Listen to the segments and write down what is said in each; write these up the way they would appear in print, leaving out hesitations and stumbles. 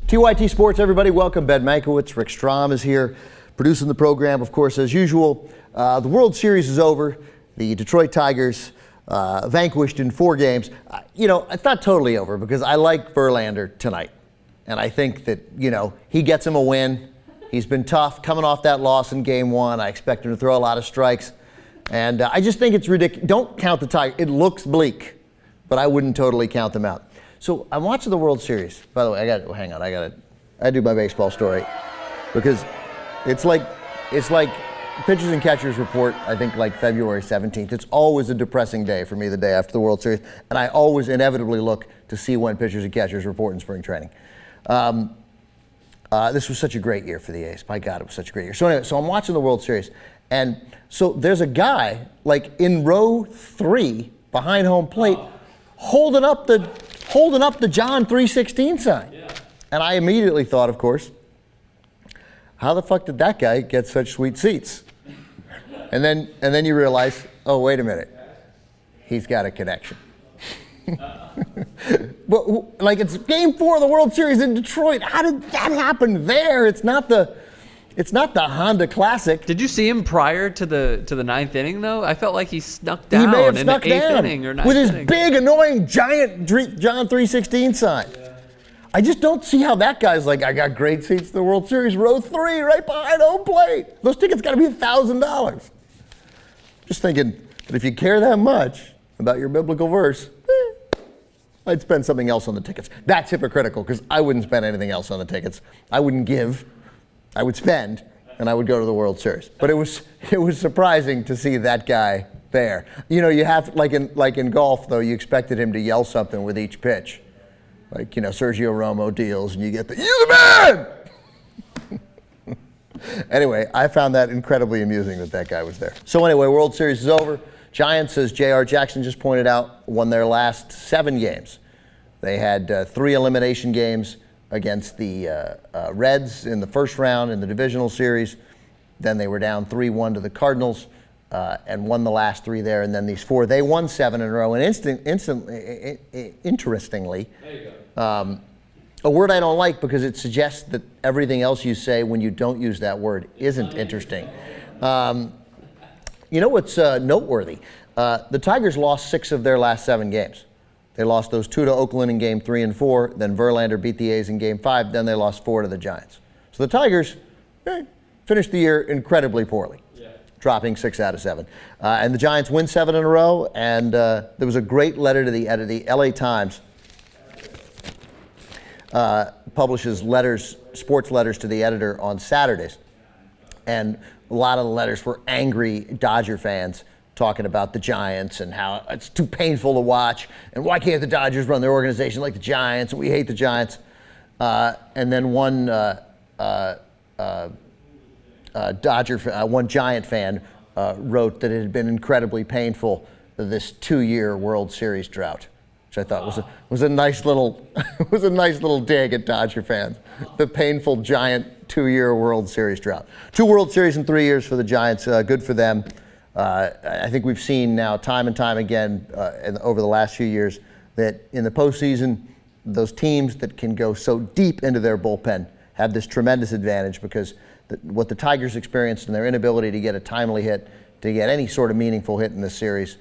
TYT Sports, everybody. Welcome. Ben Mankiewicz, Rick Strom is here, producing the program, of course, as usual. The World Series is over. The Detroit Tigers vanquished in 4 games. It's not totally over because I like Verlander tonight. And I think that, he gets him a win. He's been tough coming off that loss in Game 1. I expect him to throw a lot of strikes. And I just think it's ridiculous. Don't count the Tigers. It looks bleak, but I wouldn't totally count them out. So I'm watching the World Series. By the way, I do my baseball story because it's like pitchers and catchers report, I think like February 17th. It's always a depressing day for me the day after the World Series, and I always inevitably look to see when pitchers and catchers report in spring training. This was such a great year for the A's. My God, it was such a great year. So anyway, I'm watching the World Series, and so there's a guy like in row 3 behind home plate holding up the John 3:16 sign. Yeah. And I immediately thought, of course, how the fuck did that guy get such sweet seats? And then you realize, oh, wait a minute. He's got a connection. But like it's Game 4 of the World Series in Detroit. How did that happen there? It's not the Honda Classic. Did you see him prior to the 9th inning though? I felt like he snuck down. He may have in snuck the 8th down inning or 9th with his inning. big annoying giant John 3:16 sign. Yeah. I just don't see how that guy's like, I got great seats to the World Series, row 3, right behind home plate. Those tickets got to be $1,000. Just thinking that if you care that much about your biblical verse, I'd spend something else on the tickets. That's hypocritical because I wouldn't spend anything else on the tickets. I wouldn't give. I would spend, and I would go to the World Series. But it was surprising to see that guy there. You have like in golf though, you expected him to yell something with each pitch, like Sergio Romo deals, and you get "You the man." Anyway, I found that incredibly amusing that guy was there. So anyway, World Series is over. Giants, as J.R. Jackson just pointed out, won their last 7 games. They had 3 elimination games against the Reds in the first round in the divisional series. Then they were down 3-1 to the Cardinals and won the last 3 there. And then these 4, they won 7 in a row. And interestingly, a word I don't like because it suggests that everything else you say when you don't use that word isn't interesting. What's noteworthy? The Tigers lost 6 of their last 7 games. They lost those 2 to Oakland in Game 3 and 4. Then Verlander beat the A's in Game 5. Then they lost 4 to the Giants. So the Tigers finished the year incredibly poorly, dropping 6 out of 7. And the Giants win 7 in a row. And there was a great letter to the editor. The LA Times publishes sports letters to the editor on Saturdays. And a lot of the letters were angry Dodger fans talking about the Giants and how it's too painful to watch and why can't the Dodgers run their organization like the Giants and we hate the Giants. And then one Giant fan wrote that it had been incredibly painful this 2-year World Series drought, which I thought was a nice little dig at Dodger fans. The painful Giant 2-year World Series drought. 2 World Series in 3 years for the Giants. Good for them. I think we've seen now time and time again over the last few years that in the postseason, those teams that can go so deep into their bullpen have this tremendous advantage because what the Tigers experienced and their inability to get a timely hit, to get any sort of meaningful hit in this series,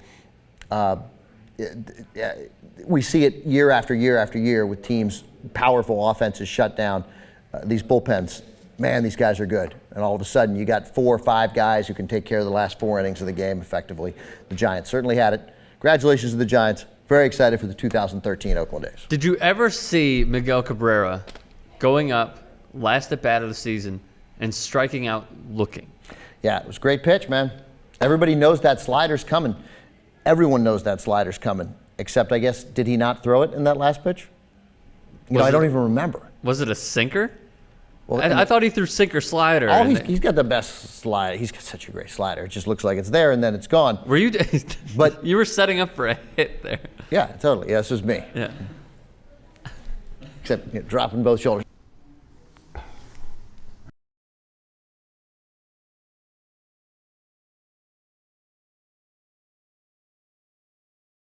we see it year after year after year with teams, powerful offenses shut down. These bullpens, man, these guys are good. And all of a sudden, you got 4 or 5 guys who can take care of the last 4 innings of the game effectively. The Giants certainly had it. Congratulations to the Giants. Very excited for the 2013 Oakland A's. Did you ever see Miguel Cabrera going up last at bat of the season and striking out looking? Yeah, it was a great pitch, man. Everybody knows that slider's coming. Everyone knows that slider's coming, except I guess, did he not throw it in that last pitch? I don't even remember. Was it a sinker? Well, I thought he threw sinker slider. He's got the best slider. He's got such a great slider. It just looks like it's there and then it's gone. Were you? But you were setting up for a hit there. Yeah, totally. Yeah, this was me. Yeah. Except dropping both shoulders.